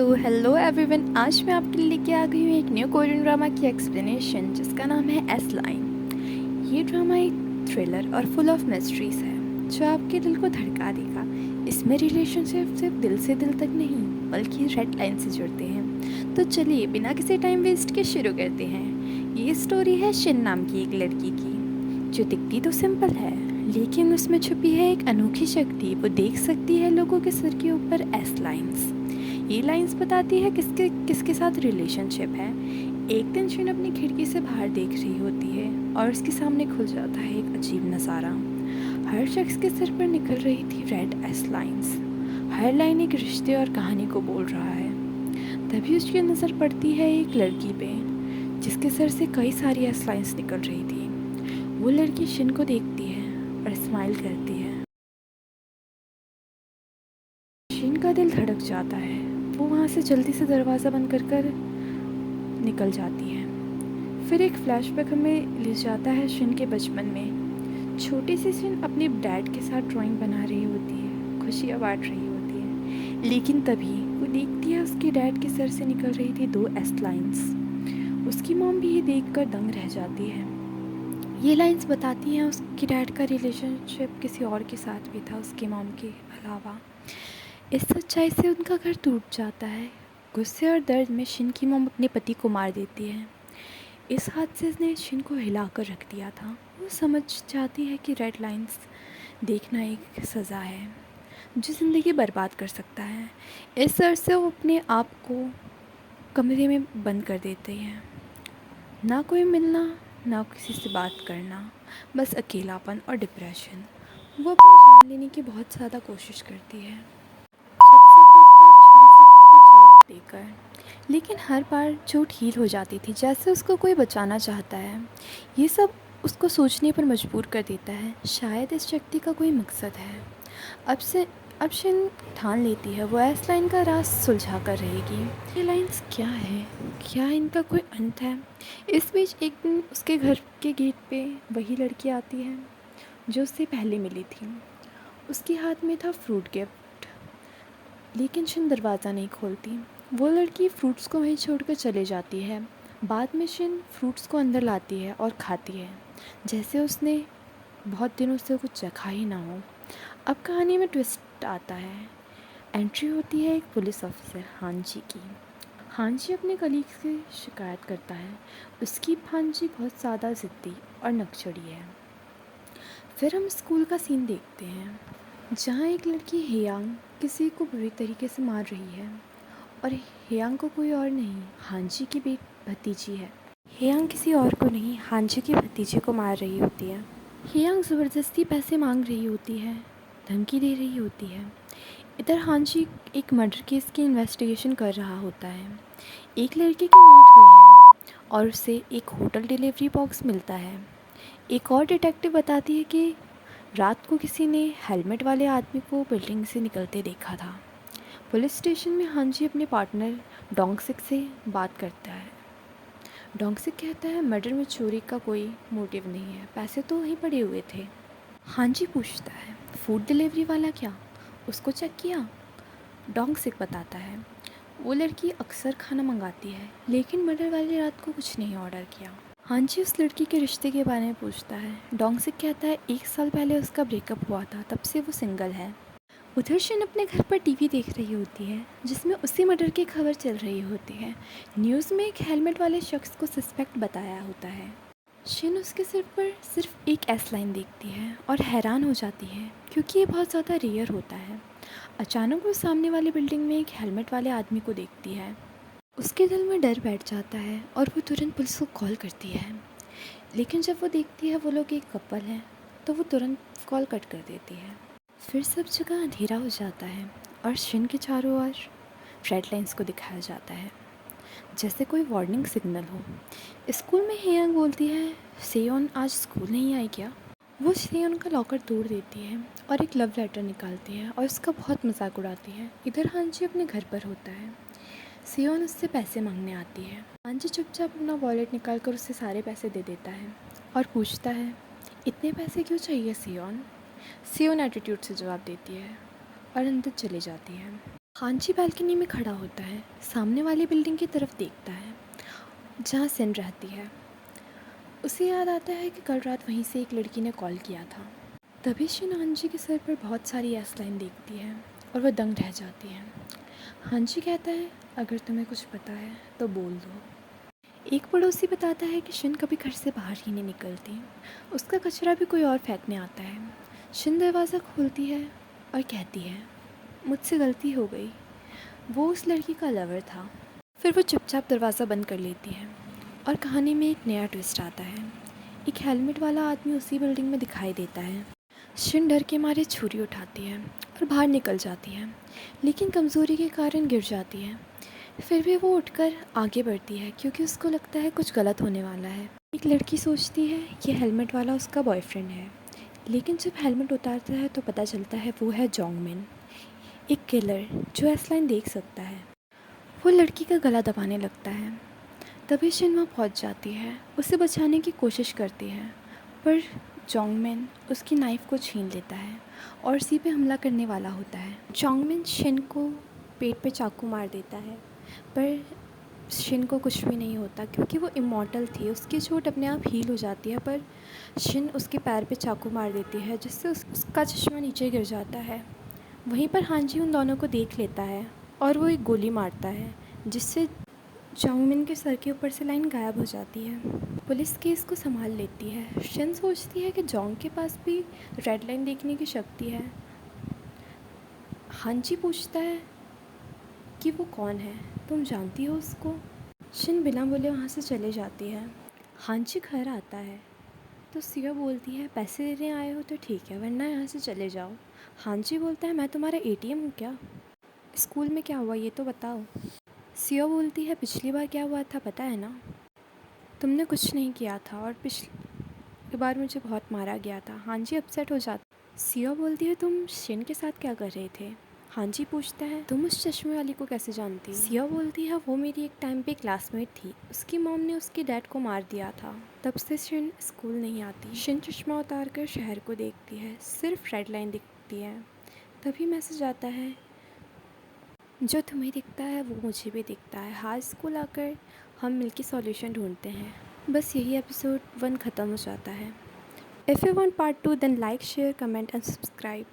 Hello everyone, आज मैं आपके लिए लेके आ गई हूँ एक न्यू कोरियन ड्रामा की एक्सप्लेनेशन जिसका नाम है एस लाइन। ये ड्रामा एक थ्रिलर और फुल ऑफ मिस्ट्रीज है जो आपके दिल को धड़का देगा। इसमें रिलेशनशिप सिर्फ दिल से दिल तक नहीं बल्कि रेड लाइन से जुड़ते हैं। तो चलिए बिना किसी टाइम वेस्ट के शुरू करते हैं। ये स्टोरी है शिन नाम की एक लड़की की जो दिखती तो सिंपल है लेकिन उसमें छुपी है एक अनोखी शक्ति। वो देख सकती है लोगों के सिर के ऊपर एस लाइन्स। ये लाइंस बताती है किसके किसके साथ रिलेशनशिप है। एक दिन शिन अपनी खिड़की से बाहर देख रही होती है और उसके सामने खुल जाता है एक अजीब नज़ारा। हर शख्स के सिर पर निकल रही थी रेड एस लाइंस। हर लाइन एक रिश्ते और कहानी को बोल रहा है। तभी उसकी नज़र पड़ती है एक लड़की पे जिसके सर से कई सारी एस लाइंस निकल रही थी। वो लड़की शिन को देखती है और स्माइल करती है। शिन का दिल धड़क जाता है। वो वहाँ से जल्दी से दरवाज़ा बंद कर निकल जाती है। फिर एक फ्लैशबैक हमें ले जाता है शिन के बचपन में। छोटी सी शिन अपने डैड के साथ ड्राइंग बना रही होती है, खुशियाँ बांट रही होती है। लेकिन तभी वो देखती है उसके डैड के सर से निकल रही थी 2 एस लाइंस। उसकी मॉम भी ये देखकर दंग रह जाती है। ये लाइंस बताती हैं उसके डैड का रिलेशनशिप किसी और के साथ भी था उसकी मॉम के अलावा। इस सच्चाई से उनका घर टूट जाता है। गुस्से और दर्द में शिन की मॉम अपने पति को मार देती है। इस हादसे ने शिन को हिलाकर रख दिया था। वो समझ जाती है कि रेड लाइंस देखना एक सज़ा है जो ज़िंदगी बर्बाद कर सकता है। इस डर से वो अपने आप को कमरे में बंद कर देते हैं। ना कोई मिलना, ना किसी से बात करना, बस अकेलापन और डिप्रेशन। वो अपनी जान लेने की बहुत ज़्यादा कोशिश करती है, छत से कूदकर, छुरी से खुद को चोट देकर। लेकिन हर बार चोट हील हो जाती थी, जैसे उसको कोई बचाना चाहता है। ये सब उसको सोचने पर मजबूर कर देता है, शायद इस शक्ति का कोई मकसद है। अब शिन ठान लेती है वो एस लाइन का राज सुलझा कर रहेगी। ये लाइंस क्या है? क्या इनका कोई अंत है? इस बीच एक दिन उसके घर के गेट पे वही लड़की आती है जो उससे पहले मिली थी। उसके हाथ में था फ्रूट गिफ्ट, लेकिन शिन दरवाज़ा नहीं खोलती। वो लड़की फ्रूट्स को वहीं छोड़कर चले जाती है। बाद में शिन फ्रूट्स को अंदर लाती है और खाती है, जैसे उसने बहुत दिनों से कुछ चखा ही ना हो। अब कहानी में ट्विस्ट आता है। एंट्री होती है एक पुलिस ऑफिसर हांजी की। हांजी अपने कलीग से शिकायत करता है। उसकी भांजी बहुत ज़्यादा ज़िद्दी और नकचड़ी है। फिर हम स्कूल का सीन देखते हैं जहाँ एक लड़की हेयांग किसी को बुरी तरीके से मार रही है और हेयांग को कोई और नहीं, हांजी की भतीजी है। हेयांग किसी और को नहीं, हांजी की भतीजी को मार रही होती है। हेयांग ज़बरदस्ती पैसे मांग रही होती है, धमकी दे रही होती है। इधर हांजी एक मर्डर केस की इन्वेस्टिगेशन कर रहा होता है। एक लड़के की मौत हुई है और उसे एक होटल डिलीवरी बॉक्स मिलता है। एक और डिटेक्टिव बताती है कि रात को किसी ने हेलमेट वाले आदमी को बिल्डिंग से निकलते देखा था। पुलिस स्टेशन में हांजी अपने पार्टनर डोंगसिक से बात करता है। डोंगसिक कहता है मर्डर में चोरी का कोई मोटिव नहीं है, पैसे तो वहीं पड़े हुए थे। हांजी पूछता है फूड डिलीवरी वाला क्या, उसको चेक किया? डोंगसिक बताता है वो लड़की अक्सर खाना मंगाती है लेकिन मर्डर वाली रात को कुछ नहीं ऑर्डर किया। हांजी उस लड़की के रिश्ते के बारे में पूछता है। डोंगसिक कहता है 1 साल पहले उसका ब्रेकअप हुआ था, तब से वो सिंगल है। उधर शिन अपने घर पर टीवी देख रही होती है जिसमें उसी मर्डर की खबर चल रही होती है। न्यूज़ में एक हेलमेट वाले शख्स को सस्पेक्ट बताया होता है। शिन उसके सिर पर सिर्फ एक एस लाइन देखती है और हैरान हो जाती है क्योंकि ये बहुत ज़्यादा रेयर होता है। अचानक वो सामने वाली बिल्डिंग में एक हेलमेट वाले आदमी को देखती है। उसके दिल में डर बैठ जाता है और वो तुरंत पुलिस को कॉल करती है। लेकिन जब वो देखती है वो लोग एक कपल हैं तो वो तुरंत कॉल कट कर देती है। फिर सब जगह अंधेरा हो जाता है और शिन के चारों ओर रेड लाइंस को दिखाया जाता है जैसे कोई वार्निंग सिग्नल हो। स्कूल में हेयांग बोलती है सेयोन आज स्कूल नहीं आई क्या? वो सेयोन का लॉकर तोड़ देती है और एक लव लेटर निकालती है और उसका बहुत मजाक उड़ाती है। इधर हांजी अपने घर पर होता है। सेयोन उससे पैसे मांगने आती है। हांजी चुपचाप अपना वॉलेट निकाल कर उससे सारे पैसे दे देता है और पूछता है इतने पैसे क्यों चाहिए सेयोन? सेयोन एटीट्यूड से जवाब देती है और अंदर चली जाती है। हांची बालकनी में खड़ा होता है, सामने वाली बिल्डिंग की तरफ देखता है जहाँ सिन रहती है। उसे याद आता है कि कल रात वहीं से एक लड़की ने कॉल किया था। तभी शिन हांची के सर पर बहुत सारी एस लाइन देखती है और वह दंग रह जाती है। हांची कहता है, अगर तुम्हें कुछ पता है तो बोल दो। एक पड़ोसी बताता है कि शिन कभी घर से बाहर ही नहीं निकलती। उसका कचरा भी कोई और फेंकने आता है। शिन दरवाज़ा खोलती है और कहती है, मुझसे गलती हो गई, वो उस लड़की का लवर था। फिर वो चुपचाप दरवाज़ा बंद कर लेती है और कहानी में एक नया ट्विस्ट आता है। एक हेलमेट वाला आदमी उसी बिल्डिंग में दिखाई देता है। शिन डर के मारे छुरी उठाती है और बाहर निकल जाती है, लेकिन कमज़ोरी के कारण गिर जाती है। फिर भी वो उठकर आगे बढ़ती है क्योंकि उसको लगता है कुछ गलत होने वाला है। एक लड़की सोचती है ये हेलमेट वाला उसका बॉयफ्रेंड है, लेकिन जब हेलमेट उतारता है तो पता चलता है वो है जोंगमिन, एक किलर जो एस लाइन देख सकता है। वो लड़की का गला दबाने लगता है। तभी शिन वहाँ पहुँच जाती है, उसे बचाने की कोशिश करती है, पर जोंगमिन उसकी नाइफ़ को छीन लेता है और उसी पे हमला करने वाला होता है। जोंगमिन शिन को पेट पे चाकू मार देता है, पर शिन को कुछ भी नहीं होता क्योंकि वो इमॉर्टल थी। उसकी चोट अपने आप हील हो जाती है, पर शिन उसके पैर पे चाकू मार देती है जिससे उसका चश्मा नीचे गिर जाता है। वहीं पर हांजी उन दोनों को देख लेता है और वो एक गोली मारता है जिससे जोंगमिन के सर के ऊपर से लाइन गायब हो जाती है। पुलिस केस को संभाल लेती है। शिन सोचती है कि जोंग के पास भी रेड लाइन देखने की शक्ति है। हांजी पूछता है कि वो कौन है, तुम जानती हो उसको? शिन बिना बोले वहाँ से चले जाती है। हांजी घर आता है तो सिया बोलती है, पैसे देने आए हो तो ठीक है, वरना यहाँ से चले जाओ। हांजी बोलता है, मैं तुम्हारा एटीएम हूँ क्या? स्कूल में क्या हुआ ये तो बताओ। सिया बोलती है, पिछली बार क्या हुआ था पता है ना? तुमने कुछ नहीं किया था और पिछली बार मुझे बहुत मारा गया था। हांजी अपसेट हो जाता। सिया बोलती है, तुम शिन के साथ क्या कर रहे थे? हांजी पूछता है, तुम उस चश्मे वाली को कैसे जानती हो? सिया बोलती है, वो मेरी एक टाइम पे क्लासमेट थी, उसकी मॉम ने उसके डैड को मार दिया था, तब से शिन स्कूल नहीं आती। शिन चश्मा उतार कर शहर को देखती है, सिर्फ रेड लाइन दिखती है। तभी मैसेज आता है, जो तुम्हें दिखता है वो मुझे भी दिखता है, हाई स्कूल आकर हम मिलके सॉल्यूशन ढूंढते हैं। बस यही एपिसोड 1 ख़त्म हो जाता है। If you want part 2 then like share comment and subscribe.